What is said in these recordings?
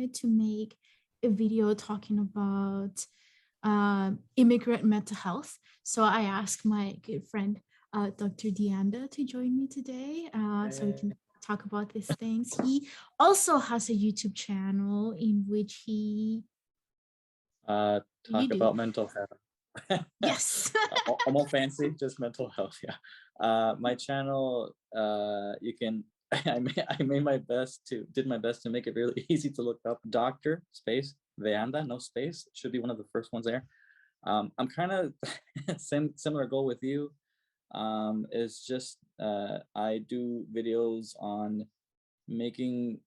wanted to make a video talking about immigrant mental health. So I asked my good friend, Dr. Deanda, to join me today so we can talk about these things. He also has a YouTube channel in which he talk about mental health. Yes. I'm all fancy, just mental health. Yeah. My channel, you can. I made my best did my best to make it really easy to look up. Dr. space Deanda, no space. Should be one of the first ones there. I'm kind of similar goal with you. Is just I do videos on making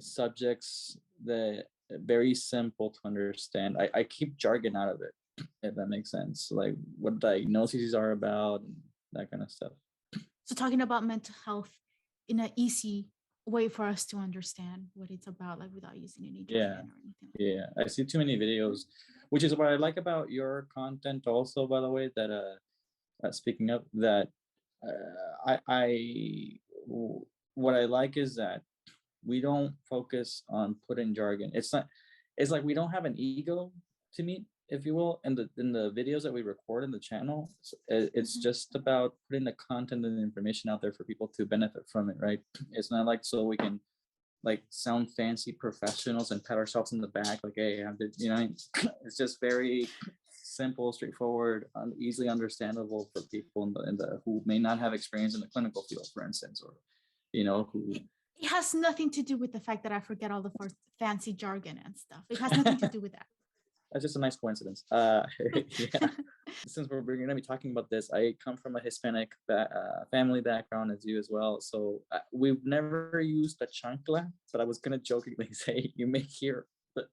subjects that very simple to understand. I keep jargon out of it, if that makes sense, like what diagnoses are about and that kind of stuff. So talking about mental health in an easy way for us to understand what it's about, like without using any jargon or anything like that. I see too many videos, which is what I like about your content also, by the way, that speaking of that, what I like is that we don't focus on putting jargon. It's like we don't have an ego to meet, if you will, in the videos that we record in the channel. It's just about putting the content and the information out there for people to benefit from it, right? It's not like so we can like sound fancy professionals and pat ourselves in the back like, hey, it's just very simple, straightforward, easily understandable for people in the who may not have experience in the clinical field, for instance, or who. It has nothing to do with the fact that I forget all the fancy jargon and stuff. It has nothing to do with that. That's just a nice coincidence. Yeah. Since we're going to be talking about this, I come from a Hispanic family background as you as well. So we've never used the chancla, but I was going to jokingly say you may hear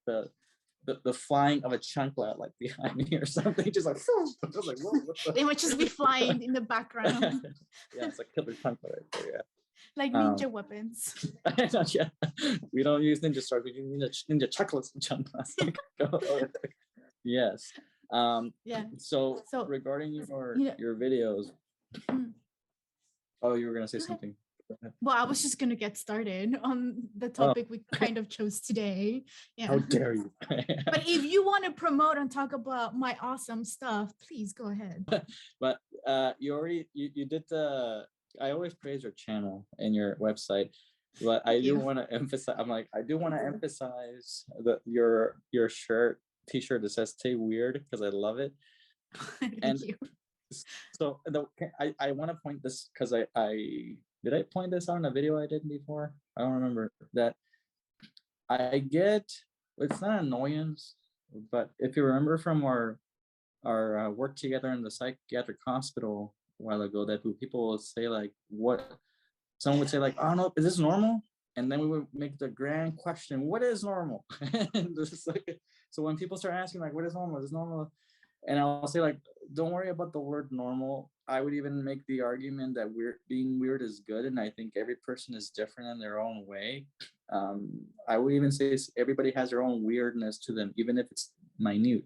the flying of a chancla like behind me or something. Just like, I was like, whoa, what the? They might just be flying in the background. Yeah, it's like killer chancla right there. Yeah. Like ninja weapons. Yeah. We don't use ninja stars, we use ninja chocolates and chanclas. Yes. Yeah. So regarding your videos, oh, you were gonna say something. Well, I was just gonna get started on the topic we kind of chose today. Yeah. How dare you? But if you want to promote and talk about my awesome stuff, please go ahead. But you did the. I always praise your channel and your website, but I do want to emphasize. I do want to emphasize your t-shirt that says "Stay Weird" because I love it. Thank you. So I want to point this because I did I point this out in a video I did before? I don't remember that. I get, it's not annoyance, but if you remember from our work together in the psychiatric hospital a while ago, that people will say like, someone would say like, I don't know, is this normal? And then we would make the grand question, what is normal? And so when people start asking like, what is normal? Is normal? And I'll say like, don't worry about the word normal. I would even make the argument that being weird is good. And I think every person is different in their own way. I would even say everybody has their own weirdness to them, even if it's minute,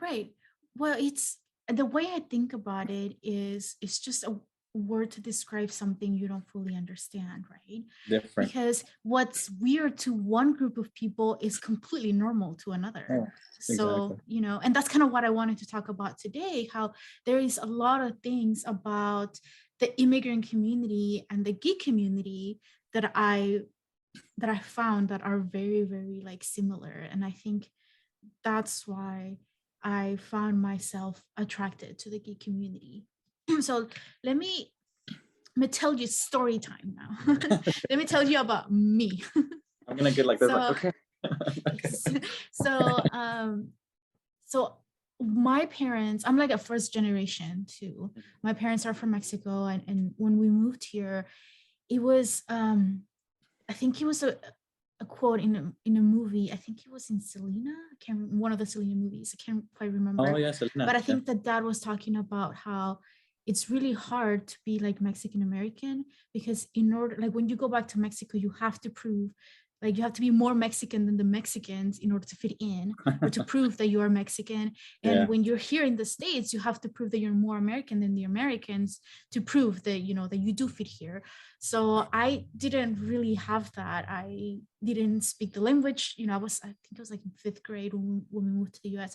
Right. Well, it's the way I think about it is it's just a word to describe something you don't fully understand, right? Different. Because what's weird to one group of people is completely normal to another. Yeah, so exactly. And that's kind of what I wanted to talk about today, how there is a lot of things about the immigrant community and the geek community that I found that are very, very like similar. And I think that's why I found myself attracted to the geek community. So let me tell you story time now. Let me tell you about me. I'm gonna get like this. Okay. So my parents, I'm like a first generation too. My parents are from Mexico, and when we moved here, it was I think it was a quote in a movie. I think it was in Selena. One of the Selena movies. I can't quite remember. Oh yeah, Selena. But I think that dad was talking about how it's really hard to be like Mexican American, because in order, like when you go back to Mexico, you have to prove Like you have to be more Mexican than the Mexicans in order to fit in or to prove that you are Mexican. And Yeah. when you're here in the States, you have to prove that you're more American than the Americans to prove that, you know, that you do fit here. So I didn't really have that. I didn't speak the language. You know, I think it was like in 5th grade when we moved to the US.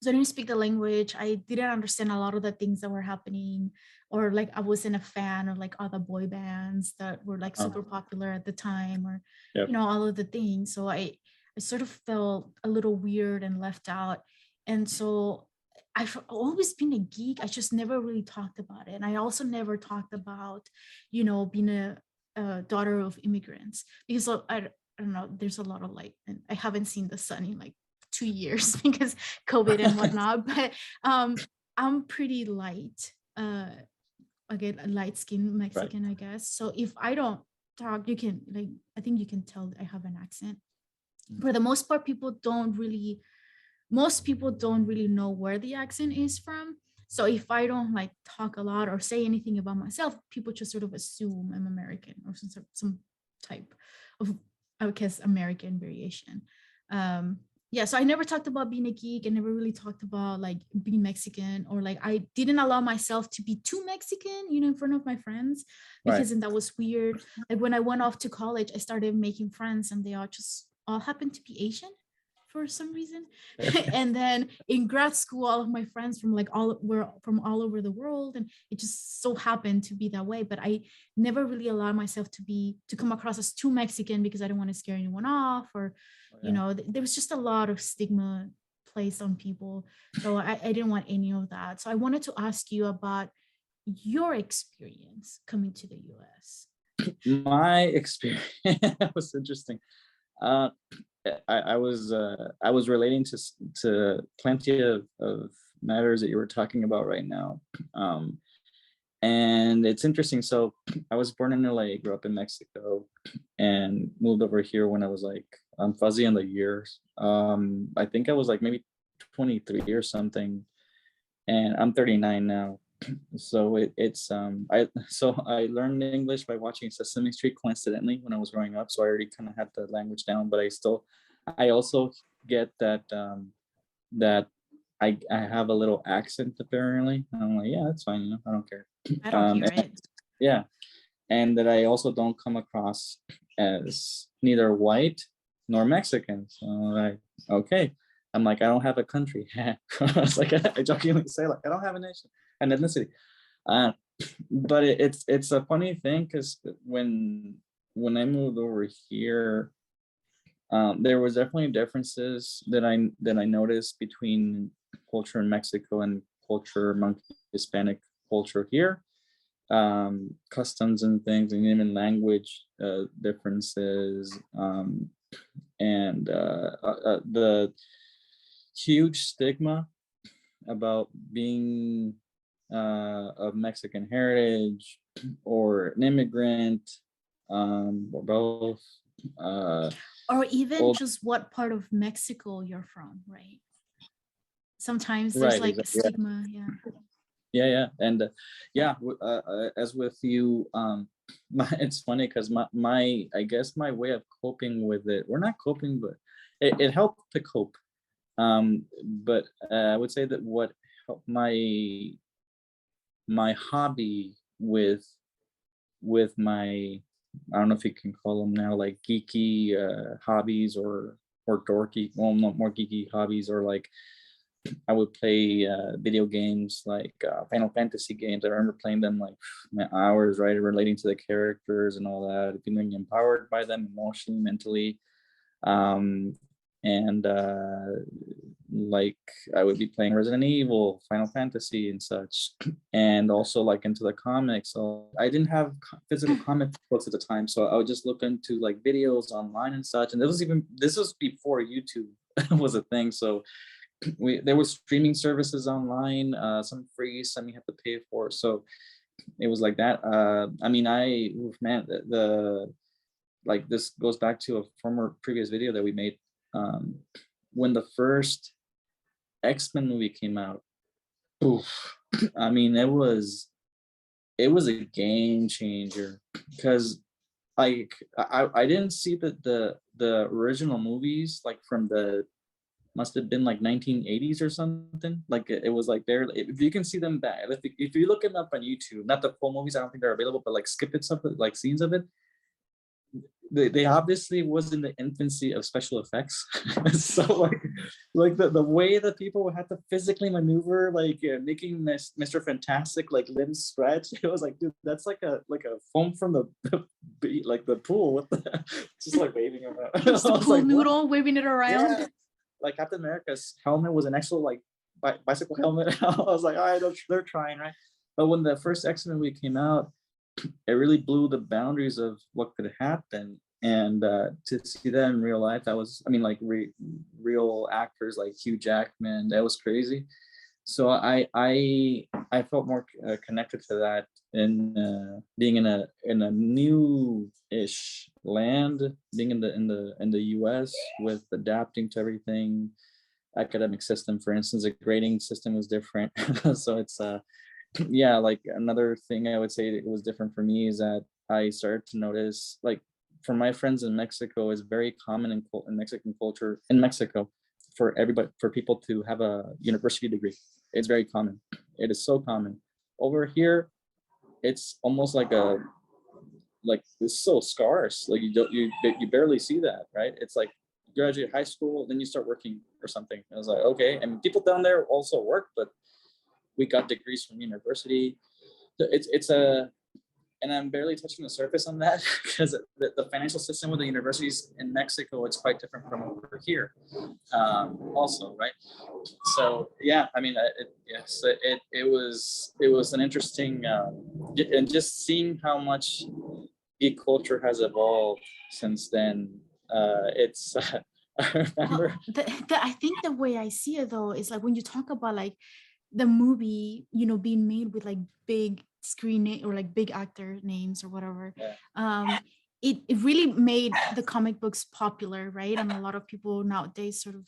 So I didn't speak the language. I didn't understand a lot of the things that were happening, or like I wasn't a fan of like other boy bands that were like super popular at the time, or Yep. you know, all of the things. So I sort of felt a little weird and left out. And so I've always been a geek. I just never really talked about it. And I also never talked about, you know, being a daughter of immigrants, because I don't know, there's a lot of light, and I haven't seen the sun in like 2 years because COVID and whatnot. But I'm pretty light, again, a light skinned Right. Mexican, I guess. So if I don't talk, you can like, I think you can tell I have an accent. For the most part, most people don't really know where the accent is from. So if I don't like talk a lot or say anything about myself, people just sort of assume I'm American or some type of, I guess, American variation. Um, yeah, so I never talked about being a geek. I never really talked about like being Mexican, or like I didn't allow myself to be too Mexican, you know, in front of my friends, Right. because then that was weird. Like when I went off to college, I started making friends, and they all happened to be Asian for some reason. And then in grad school, all of my friends from like all were from all over the world, and it just so happened to be that way. But I never really allowed myself to come across as too Mexican, because I didn't want to scare anyone off, or you Yeah. know, there was just a lot of stigma placed on people. So I didn't want any of that. So I wanted to ask you about your experience coming to the US. My experience was interesting. Uh, I was relating to plenty of matters that you were talking about right now. Um, and it's interesting. So I was born in LA, grew up in Mexico, and moved over here when I was like, I'm fuzzy on the years. I think I was like maybe 23 or something, and I'm 39 now. So I learned English by watching Sesame Street coincidentally when I was growing up. So I already kind of had the language down, but I also get that that I have a little accent apparently. And I'm like, yeah, that's fine, you know, I don't care. I don't hear And, it. yeah, and that I also don't come across as neither white nor Mexican. So like, okay, I'm like, I don't have a country. I was like, I jokingly say like, I don't have a nation, an ethnicity. Uh, but it's a funny thing because when I moved over here, there was definitely differences that I noticed between culture in Mexico and culture among Hispanic culture here. Customs and things, and even language differences, and the huge stigma about being of Mexican heritage or an immigrant, or both. Uh, Or even old, just what part of Mexico you're from, right? Sometimes there's right, like exactly. stigma. Yeah. Yeah, and as with you, it's funny because my I guess my way of coping with it, we're not coping, but it helped to cope. But I would say that what helped my hobby with my, I don't know if you can call them now like geeky hobbies, or dorky, well, not more geeky hobbies, or like I would play video games like Final Fantasy games. I remember playing them like hours, right, relating to the characters and all that, feeling empowered by them emotionally, mentally. Um, and like I would be playing Resident Evil, Final Fantasy, and such, and also like into the comics. So I didn't have physical comic books at the time, so I would just look into like videos online and such. And this was before YouTube was a thing, so there was streaming services online, some free, some you have to pay for. So it was like that. I mean, man, like this goes back to a former previous video that we made. Um, when the first X-Men movie came out, oof, I mean, it was a game changer because like I didn't see the original movies like from the must have been like 1980s or something. Like it was like there. If you can see them back, if you look them up on YouTube, not the full movies, I don't think they're available, but like skip it stuff like scenes of it. They obviously was in the infancy of special effects. So like the way that people had to physically maneuver, like making Mr. Fantastic like limbs stretch, it was like, dude, that's like a foam from like the pool with the, just like waving around. I Just the was pool like, what? noodle waving it around. Yeah, like Captain America's helmet was an actual like bicycle helmet. I was like, all right, they're trying, right? But when the first X-Men movie came out, it really blew the boundaries of what could happen. And to see that in real life, that was, I mean, like real actors like Hugh Jackman, that was crazy. So I felt more connected to that in being in a new-ish land, being in the U.S. with adapting to everything. Academic system, for instance, the grading system was different. So it's yeah, like another thing I would say that was different for me is that I started to notice, like, for my friends in Mexico, it's very common in Mexican culture in Mexico for everybody, for people to have a university degree. It's very common. It is so common. Over here, it's almost like it's so scarce. Like you barely see that, right? It's like you graduate high school, then you start working or something. I was like, okay, and people down there also work, but we got degrees from university. It's a, and I'm barely touching the surface on that because the financial system with the universities in Mexico, it's quite different from over here. Also, right? So yeah, I mean, yes, it was an interesting, and just seeing how much geek culture has evolved since then. It's I Well, remember. I think the way I see it though is like when you talk about like the movie, being made with like big or like big actor names or whatever, Yeah, it really made the comic books popular, right? And a lot of people nowadays sort of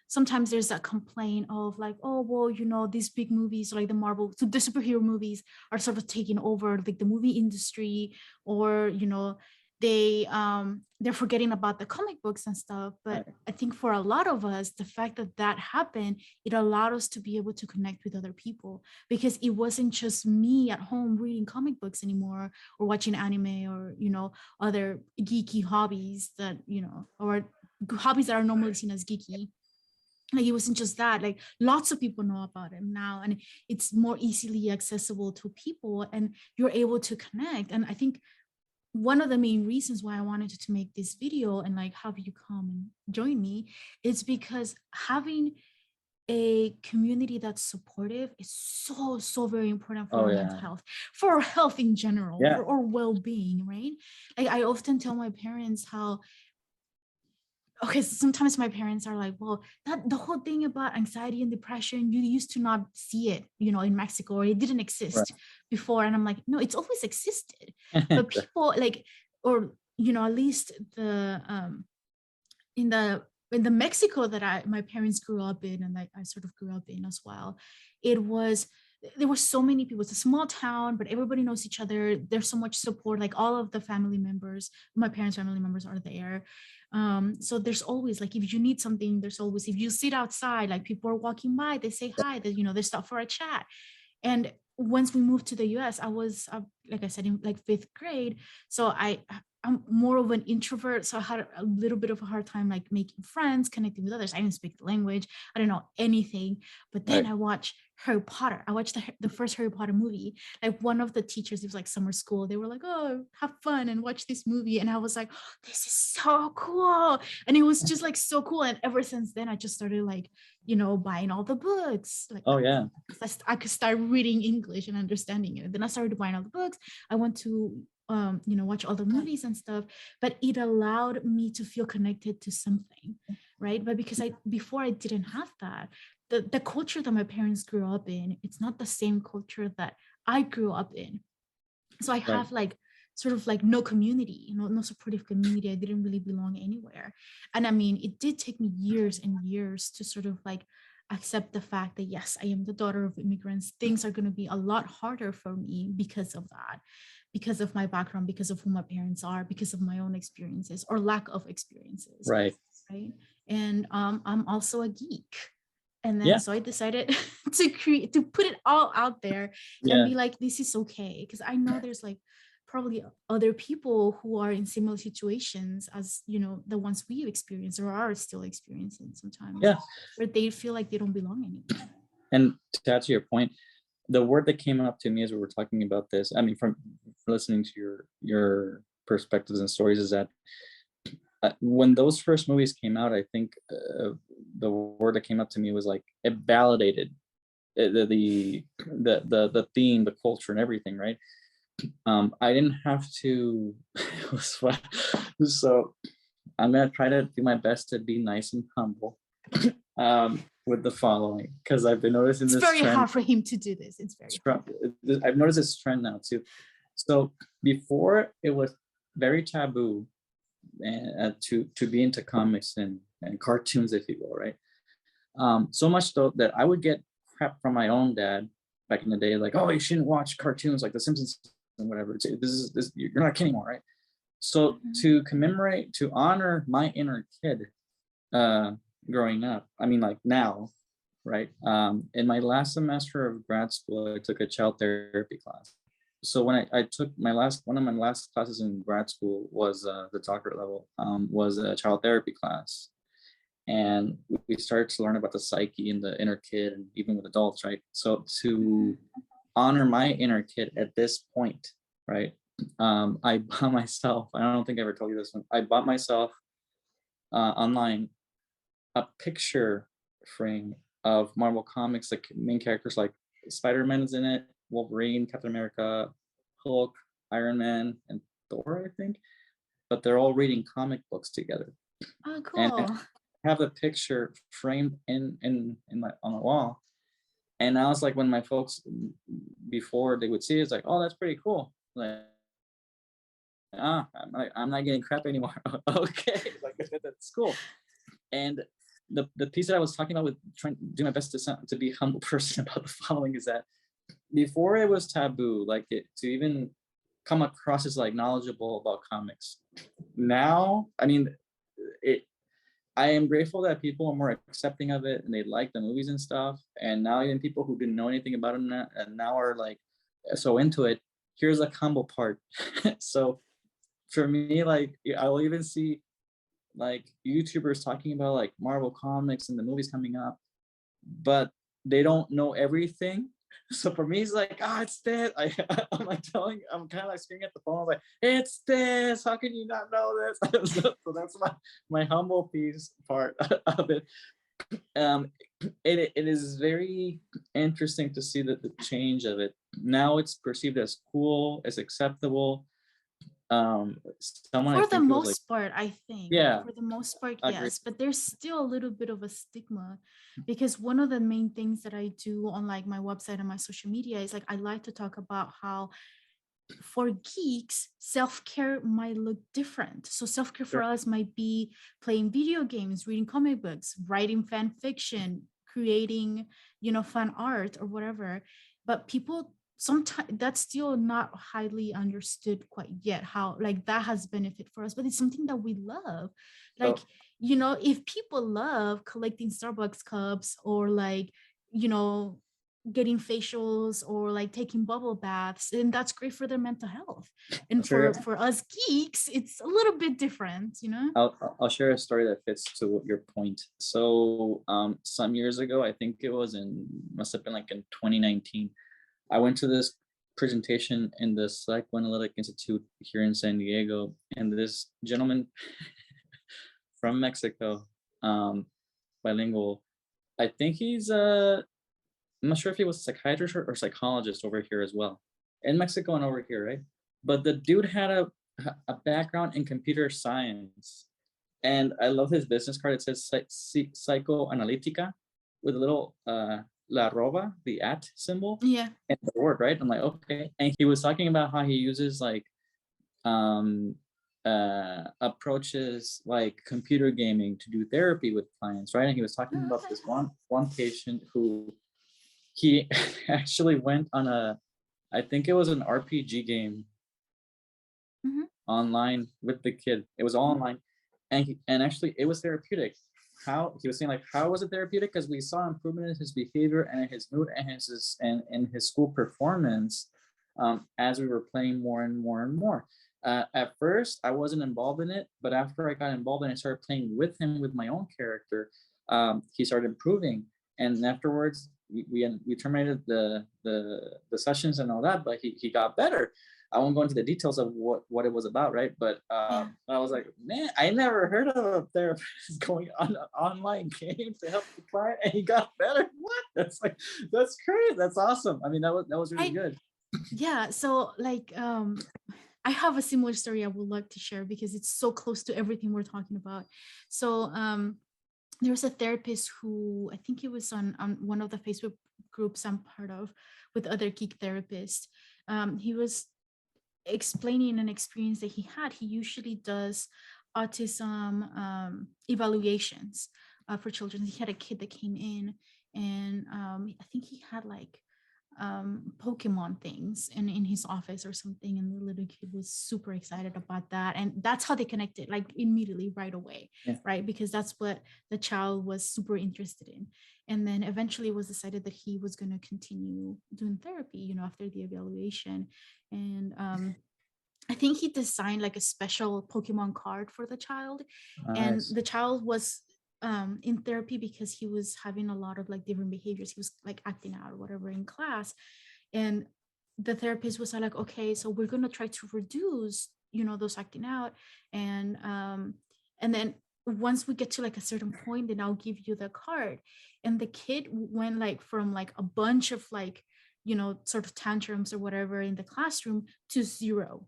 sometimes there's that complaint of like, oh well, these big movies like the Marvel, so the superhero movies are sort of taking over like the movie industry, or they're forgetting about the comic books and stuff. But right. I think for a lot of us, the fact that that happened, it allowed us to be able to connect with other people, because it wasn't just me at home reading comic books anymore, or watching anime, or other geeky hobbies that or hobbies that are normally seen as geeky. Like it wasn't just that, like lots of people know about it now, and it's more easily accessible to people, and you're able to connect. And I think one of the main reasons why I wanted to make this video and like have you come and join me is because having a community that's supportive is so very important for Oh our mental yeah, health, for our health in general, yeah, for our well-being, right? Like I often tell my parents how, okay, so sometimes my parents are like, well, that the whole thing about anxiety and depression, you used to not see it, in Mexico, or it didn't exist before. And I'm like, no, it's always existed. But right. people like, or at least the in the Mexico that my parents grew up in, and like I sort of grew up in as well, it was, there were so many people. It's a small town, but everybody knows each other. There's so much support. Like all of the family members, my parents' family members are there. So there's always like, if you need something, there's always, if you sit outside, like people are walking by, they say hi, they stop for a chat. And once we moved to the US, I was like I said, in like 5th grade. So I'm more of an introvert, so I had a little bit of a hard time like making friends, connecting with others. I didn't speak the language, I didn't know anything. But then I watched Harry Potter. I watched the first Harry Potter movie. Like one of the teachers, it was like summer school, they were like, oh, have fun and watch this movie. And I was like, this is so cool. And it was just like so cool. And ever since then, I just started like, buying all the books. Like Oh yeah, I could start reading English and understanding it. And then I started buying all the books. I went to watch all the movies and stuff, but it allowed me to feel connected to something, right? But because before I didn't have that, the culture that my parents grew up in, it's not the same culture that I grew up in. So I right. have like sort of like no community, no supportive community. I didn't really belong anywhere. And I mean, it did take me years and years to sort of like accept the fact that yes, I am the daughter of immigrants. Things are going to be a lot harder for me because of that, because of my background, because of who my parents are, because of my own experiences or lack of experiences, Right. right? And I'm also a geek. And then Yeah. so I decided to put it all out there and Yeah. be like, this is okay. Because I know there's like probably other people who are in similar situations as, you know, the ones we experience or are still experiencing sometimes, Yeah. where they feel like they don't belong anymore. And to add to your point, the word that came up to me as we were talking about this, I mean, from listening to your perspectives and stories, is that when those first movies came out, I think the word that came up to me was like it validated the theme, the culture, and everything, right? I didn't have to. It was fun. So I'm gonna try to do my best to be nice and humble with the following, because I've been noticing It's this very trend. hard for him to do this. It's very hard. I've noticed this trend now too. So before it was very taboo to be into comics and cartoons, if you will, right? So much though that I would get crap from my own dad back in the day, like, "Oh, you shouldn't watch cartoons like The Simpsons and whatever. This you're not a kid anymore, right?" So to commemorate, to honor my inner kid, growing up, I mean, like now, right? In my last semester of grad school, I took a child therapy class. So when I took one of my last classes in grad school was the doctorate level, was a child therapy class. And we started to learn about the psyche and the inner kid, and even with adults, right? So to honor my inner kid at this point, right? I bought myself, I don't think I ever told you this one, I bought myself online a picture frame of Marvel Comics, like main characters like Spider-Man is in it, Wolverine, Captain America, Hulk, Iron Man, and Thor, I think. But they're all reading comic books together. Oh, And I cool. have a picture framed in my on the wall. And I was like, when my folks before they would see it, it's like, oh, that's pretty cool. Like, I'm not getting crap anymore. Okay, like that's cool. And the piece that I was talking about with trying to do my best to be a humble person about the following is that before it was taboo, like to even come across as like knowledgeable about comics. Now, I mean, it. I am grateful that people are more accepting of it and they like the movies and stuff. And now even people who didn't know anything about them and now are like so into it. Here's a humble part. So for me, like I will even see like YouTubers talking about like Marvel comics and the movies coming up, but they don't know everything. So for me, it's like, it's this. I'm like I'm kind of like screaming at the phone, like, it's this. How can you not know this? So that's my humble piece part of it. It is very interesting to see that the change of it. Now it's perceived as cool, as acceptable. Someone I For the think it was like, most part, I think. yeah, For the most part, I agree. yes. But there's still a little bit of a stigma because one of the main things that I do on like my website and my social media is like I like to talk about how for geeks, self-care might look different. So self-care for Sure. us might be playing video games, reading comic books, writing fan fiction, creating, you know, fan art or whatever. But people sometimes that's still not highly understood quite yet how like that has benefit for us, but it's something that we love. Like, So you know, if people love collecting Starbucks cups or like, you know, getting facials or like taking bubble baths, and that's great for their mental health. And sure. for us geeks it's a little bit different, you know. I'll share a story that fits to your point. So some years ago, I think it was must have been like in 2019, I went to this presentation in the Psychoanalytic Institute here in San Diego, and this gentleman from Mexico, bilingual, I think he's I'm not sure if he was a psychiatrist or psychologist over here as well, in Mexico and over here, right? But the dude had a background in computer science, and I love his business card. It says psychoanalytica with a little la arroba, the at symbol, Yeah. and the word, right? I'm like, okay. And he was talking about how he uses like um approaches like computer gaming to do therapy with clients, right? And he was talking Oh, about this one patient who he actually went on I think it was an RPG game mhm. online with the kid. It was all online, and actually it was therapeutic. How he was saying like how was it therapeutic? Because we saw improvement in his behavior and in his mood and in his school performance as we were playing more and more and more. At first, I wasn't involved in it, but after I got involved and I started playing with him with my own character, he started improving. And afterwards, we terminated the sessions and all that, but he got better. I won't go into the details of what it was about, right? But Yeah. I was like, man, I never heard of a therapist going on an online game to help the client, and he got better. What? That's crazy. That's awesome. I mean, that was really I good. yeah, so like I have a similar story I would like to share because it's so close to everything we're talking about. So there was a therapist who I think he was on one of the Facebook groups I'm part of with other geek therapists. He was explaining an experience that he had. He usually does autism evaluations for children. He had a kid that came in, and I think he had like Pokemon things in his office or something, and the little kid was super excited about that, and that's how they connected, like immediately right away, Yeah. right? Because that's what the child was super interested in. And then eventually it was decided that he was going to continue doing therapy, after the evaluation. And I think he designed like a special Pokemon card for the child, and Nice. the child was in therapy because he was having a lot of like different behaviors. He was like acting out or whatever in class, and the therapist was like, okay, so we're gonna try to reduce, those acting out, and then once we get to like a certain point, then I'll give you the card. And the kid went like from like a bunch of like, sort of tantrums or whatever in the classroom to zero,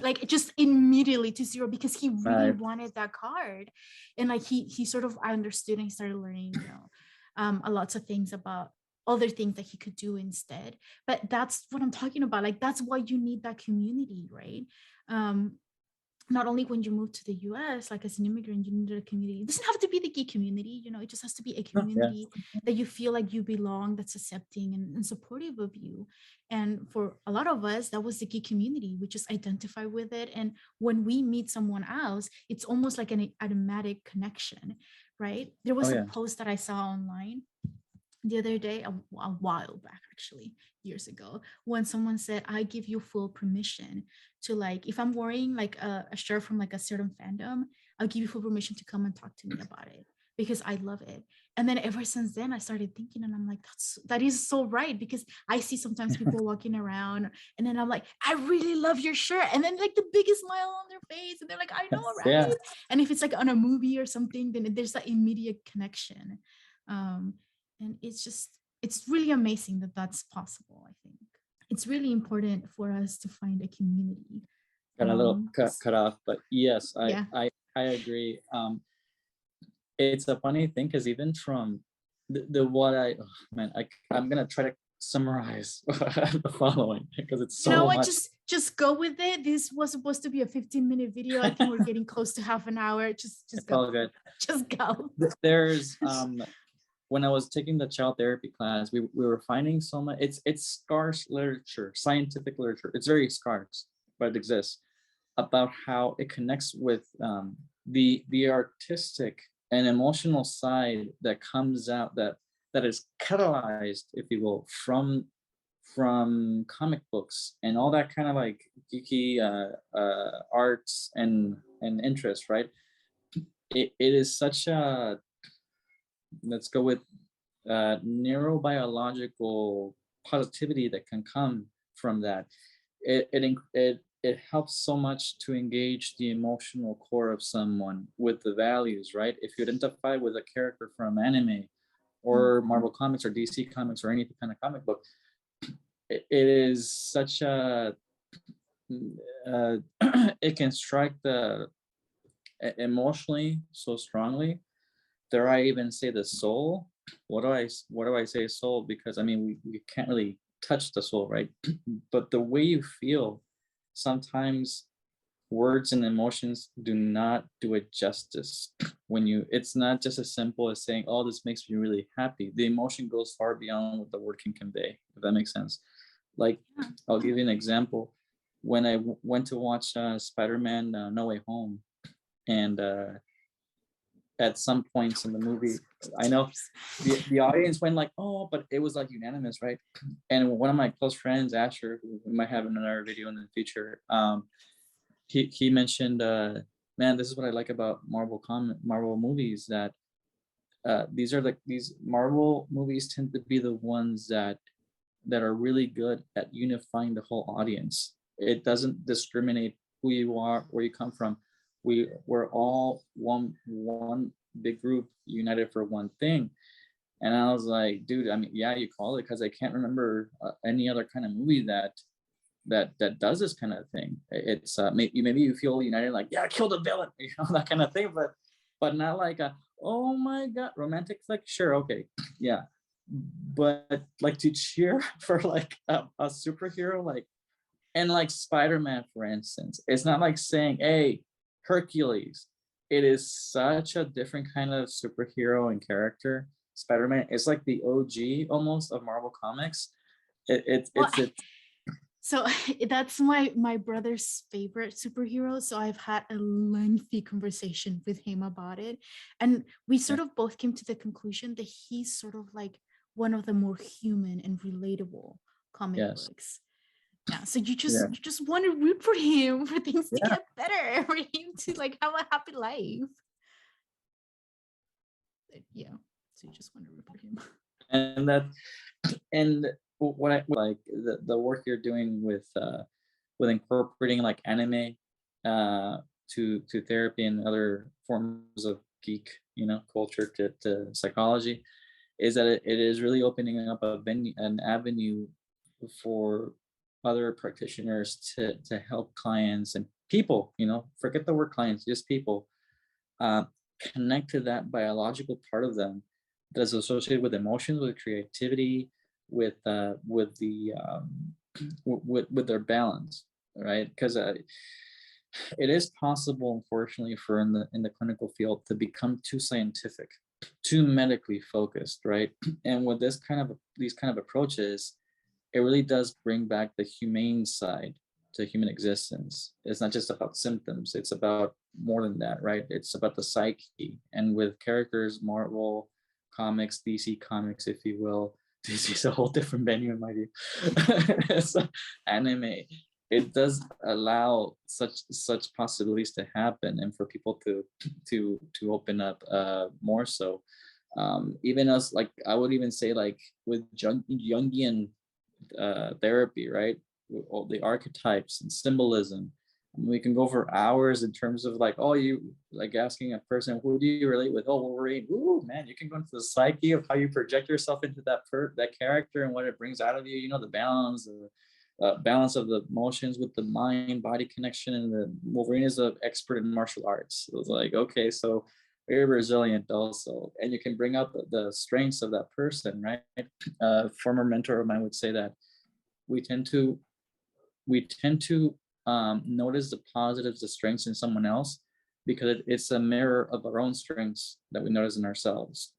like just immediately to zero, because he really Nice. wanted that card. And like he sort of understood, and he started learning, a lots of things about other things that he could do instead. But that's what I'm talking about, like that's why you need that community, right? um Not only when you move to the US, like as an immigrant, you need a community. It doesn't have to be the geek community, it just has to be a Yeah. community that you feel like you belong, that's accepting and supportive of you. And for a lot of us, that was the geek community. We just identify with it. And when we meet someone else, it's almost like an automatic connection, right? There Oh was a yeah. post that I saw online the other day, a while back, actually, years ago, when someone said, I give you full permission to, like, if I'm wearing like a shirt from like a certain fandom, I'll give you full permission to come and talk to me about it because I love it. And then ever since then I started thinking, and I'm like, that is so right, because I see sometimes people walking around, and then I'm like, I really love your shirt, and then like the biggest smile on their face, and they're like, I know, Yeah. right? And if it's like on a movie or something, then there's that immediate connection. um and it's really amazing that that's possible. I think it's really important for us to find a community. Got a little S- cut off, but yes, yeah. I agree. It's a funny thing because even from the what oh, man, I'm gonna try to summarize the following because it's You know so what, much. just go with it. This was supposed to be a 15-minute video. I think we're getting close to half an hour. Just It's go. all good. Just go. There's when I was taking the child therapy class, we were finding so much. It's scarce literature, scientific literature. It's very scarce, but it exists about how it connects with the artistic and emotional side that comes out that is catalyzed, if you will, from comic books and all that kind of like geeky arts and interest, right? It is such a, let's go with neurobiological positivity that can come from that. It helps so much to engage the emotional core of someone with the values, right? If you identify with a character from anime or Marvel Comics or DC Comics or any kind of comic book, it is such a it can strike the emotionally so strongly. Dare I even say the soul? What do I say soul? Because I mean we can't really touch the soul, right? But the way you feel sometimes words and emotions do not do it justice. It's not just as simple as saying, oh, this makes me really happy. The emotion goes far beyond what the word can convey, if that makes sense. Like, Yeah. I'll give you an example. When I went to watch Spider-Man No Way Home, and at some points in the movie, I know the audience went like, oh, but it was like unanimous, right? And one of my close friends, Asher, who we might have in another video in the future, he mentioned, man, this is what I like about Marvel movies, that these Marvel movies tend to be the ones that are really good at unifying the whole audience. It doesn't discriminate who you are, where you come from. We're all one big group united for one thing. And I was like, dude, I mean, yeah, you call it, because I can't remember any other kind of movie that does this kind of thing. It's maybe you feel united, like, yeah, kill the villain, that kind of thing, but not like a, oh my god, romantic flick, sure, okay, yeah, but like to cheer for like a superhero, like, and like Spider-Man, for instance, it's not like saying, hey, Hercules. It is such a different kind of superhero and character. Spider-Man is like the OG almost of Marvel Comics. Well, It's so that's my brother's favorite superhero. So I've had a lengthy conversation with him about it. And we yeah, sort of both came to the conclusion that he's sort of like one of the more human and relatable comic yes, books. Yeah. So you yeah, just want to root for him, for things to yeah. get better, for him to like have a happy life. Yeah. So you just want to root for him. And that, and what I like, the work you're doing with incorporating like anime to therapy and other forms of geek, culture to psychology, is that it is really opening up an avenue for other practitioners to help clients and people, forget the word clients, just people, uh, connect to that biological part of them that is associated with emotions, with creativity, with the with their balance, right? Because it is possible, unfortunately, for in the clinical field to become too scientific, too medically focused, right? And with these kind of approaches, it really does bring back the humane side to human existence. It's not just about symptoms, it's about more than that, right? It's about the psyche. And with characters, Marvel comics, DC comics, if you will, DC is a whole different venue in my view. So, anime, it does allow such possibilities to happen, and for people to open up more so. Even us, like I would even say, like with Jungian therapy, right? All the archetypes and symbolism. We can go for hours in terms of like, oh, you like asking a person, who do you relate with? Oh, Wolverine. Ooh, man, you can go into the psyche of how you project yourself into that character and what it brings out of you. The balance of the emotions with the mind body connection. And the Wolverine is an expert in martial arts. It was like, okay, so very resilient also, and you can bring out the strengths of that person, right? Former mentor of mine would say that we tend to notice the positives, the strengths in someone else, because it's a mirror of our own strengths that we notice in ourselves.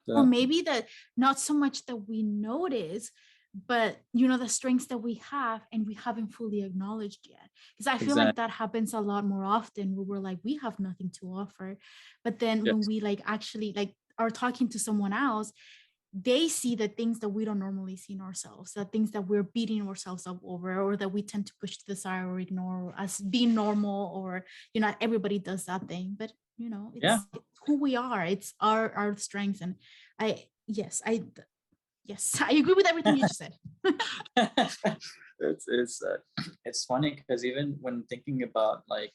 Or The, maybe that not so much that we notice, but the strengths that we have and we haven't fully acknowledged yet, because I feel like exactly. that happens a lot more often, where we're like, we have nothing to offer, but then when Yes. we like actually like are talking to someone else, they see the things that we don't normally see in ourselves, the things that we're beating ourselves up over, or that we tend to push to the side or ignore as being normal, or everybody does that thing, but Yeah. it's who we are, it's our strengths. And I yes I yes, I agree with everything you just said. It's funny because even when thinking about like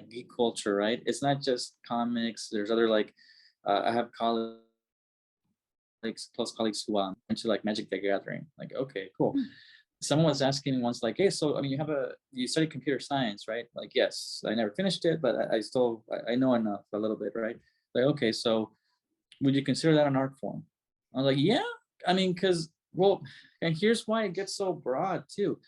geek culture, right? It's not just comics. There's other like I have colleagues, close colleagues who into like Magic the Gathering. Like, okay, cool. Someone was asking me once, like, hey, so I mean, you study computer science, right? Like, yes, I never finished it, but I still I know enough a little bit, right? Like, okay, so would you consider that an art form? I was like, yeah. I mean, because, well, and here's why it gets so broad too.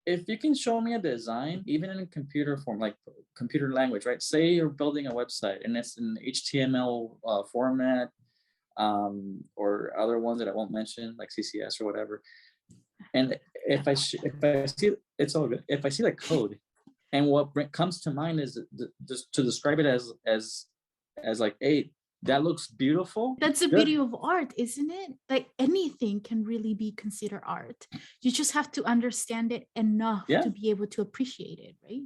if you can show me a design, even in computer form, like computer language, right? Say you're building a website and it's in HTML format, or other ones that I won't mention, like CSS or whatever. And if I see, it's all good. If I see the code, and what comes to mind is just to describe it as like, hey, that looks beautiful. That's the Good. beauty of art, isn't it? Like anything can really be considered art. You just have to understand it enough Yeah. to be able to appreciate it, right?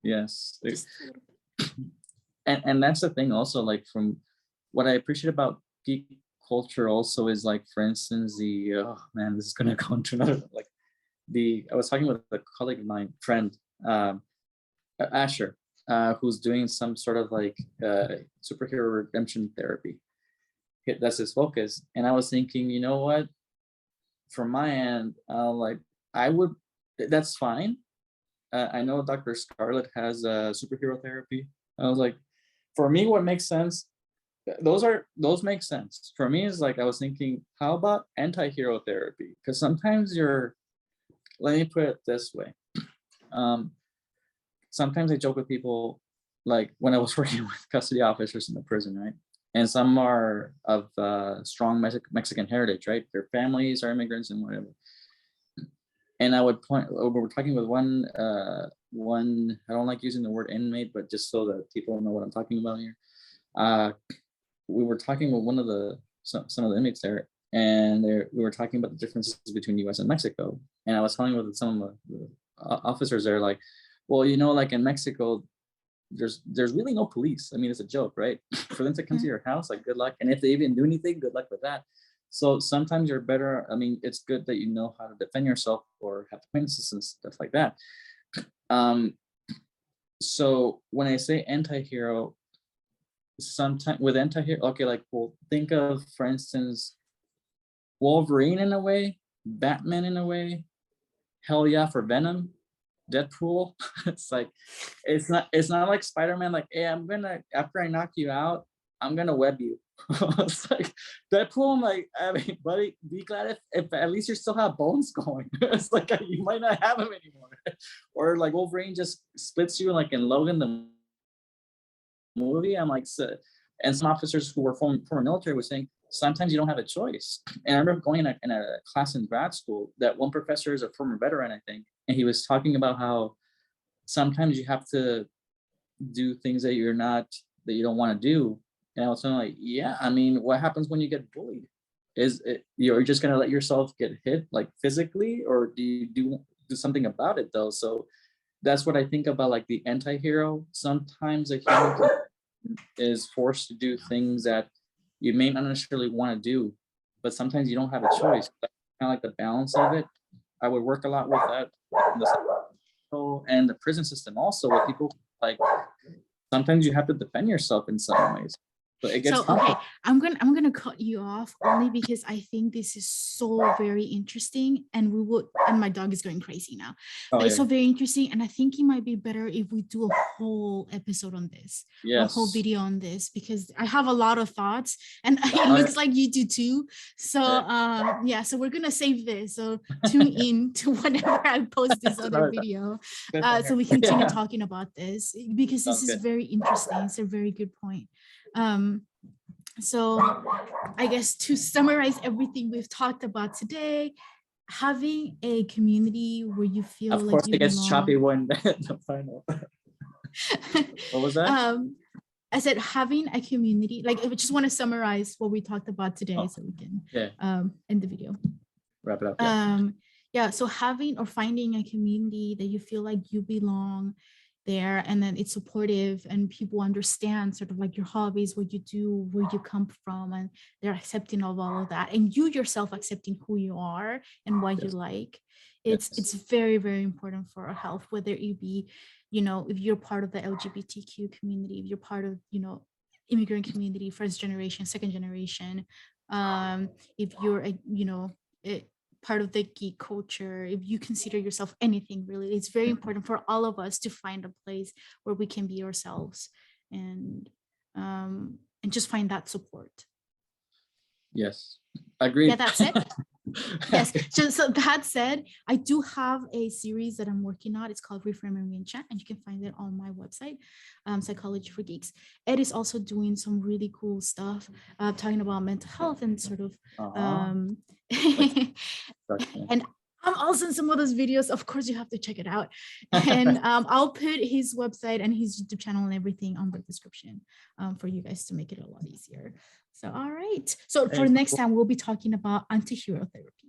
Yes. Just a little bit. And that's the thing also, like, from what I appreciate about geek culture also is, like, for instance, the oh man, this is gonna go into another, like, I was talking with a colleague of mine, friend, Asher, who's doing some sort of like superhero redemption therapy. That's his focus. And I was thinking, you know what? From my end, like, I would, that's fine. I know Dr. Scarlett has superhero therapy. I was like, for me, what makes sense, those make sense. For me, is like, I was thinking, how about anti-hero therapy? Because sometimes let me put it this way. Sometimes I joke with people, like when I was working with custody officers in the prison, right? And some are of strong Mexican heritage, right? Their families are immigrants and whatever. And I would point, we're talking with one, I don't like using the word inmate, but just so that people know what I'm talking about here. We were talking with some of the inmates there, and we were talking about the differences between US and Mexico. And I was telling with some of the officers there, like, well, you know, like in Mexico, there's really no police. I mean, it's a joke, right? For them to come to your house, like, good luck. And if they even do anything, good luck with that. So sometimes you're better. I mean, it's good that you know how to defend yourself or have acquaintances and stuff like that. So when I say anti-hero, sometimes with anti-hero, okay, like, well, think of, for instance, Wolverine in a way, Batman in a way, hell yeah for Venom, Deadpool. It's like, it's not like Spider-Man, like, hey, I'm gonna, after I knock you out, I'm gonna web you. It's like Deadpool, I'm like, I mean, buddy, be glad if at least you still have bones going. It's like, you might not have them anymore. Or like Wolverine just splits you, like in Logan the movie. I'm like, so, and some officers who were former military were saying sometimes you don't have a choice. And I remember going in a class in grad school that one professor is a former veteran, I think, and he was talking about how sometimes you have to do things that you don't want to do. And I was saying, like, yeah, I mean, what happens when you get bullied? Is it, you're just gonna let yourself get hit, like, physically, or do you do something about it though? So that's what I think about, like, the anti-hero. Sometimes a human is forced to do things that you may not necessarily want to do, but sometimes you don't have a choice. Kind of like the balance of it. I would work a lot with that. And the prison system also, where people, like, sometimes you have to defend yourself in some ways. But it gets So okay, I'm gonna cut you off only because I think this is so very interesting, and my dog is going crazy now. But it's so very interesting, and I think it might be better if we do a whole episode on this, or a whole video on this, because I have a lot of thoughts, and it looks like you do too. So yeah, so we're gonna save this. So tune in to whenever I post this other video, so we continue talking about this, because this is very interesting. It's a very good point. So I guess to summarize everything we've talked about today, having a community where you feel of like course you it gets belong. choppy when the final. What was that? I said having a community, like, I just want to summarize what we talked about today, so we can end the video. Wrap it up. Yeah, so having or finding a community that you feel like you belong there, and then it's supportive and people understand sort of like your hobbies, what you do, where you come from, and they're accepting of all of that, and you yourself accepting who you are and what you like. It's very, very important for our health, whether it be, you know, if you're part of the LGBTQ community, if you're part of, you know, immigrant community, first generation, second generation, if you're a, you know, part of the geek culture, if you consider yourself anything, really, it's very important for all of us to find a place where we can be ourselves, and just find that support. Yes, agreed. Yeah, that's it. Yes. So that said, I do have a series that I'm working on. It's called Reframe and Re-enchant, and you can find it on my website, Psychology for Geeks. Ed is also doing some really cool stuff, talking about mental health and sort of, and I'm also in some of those videos. Of course, you have to check it out. And I'll put his website and his YouTube channel and everything on the description for you guys to make it a lot easier. So, all right. So for next time, we'll be talking about anti-hero therapy.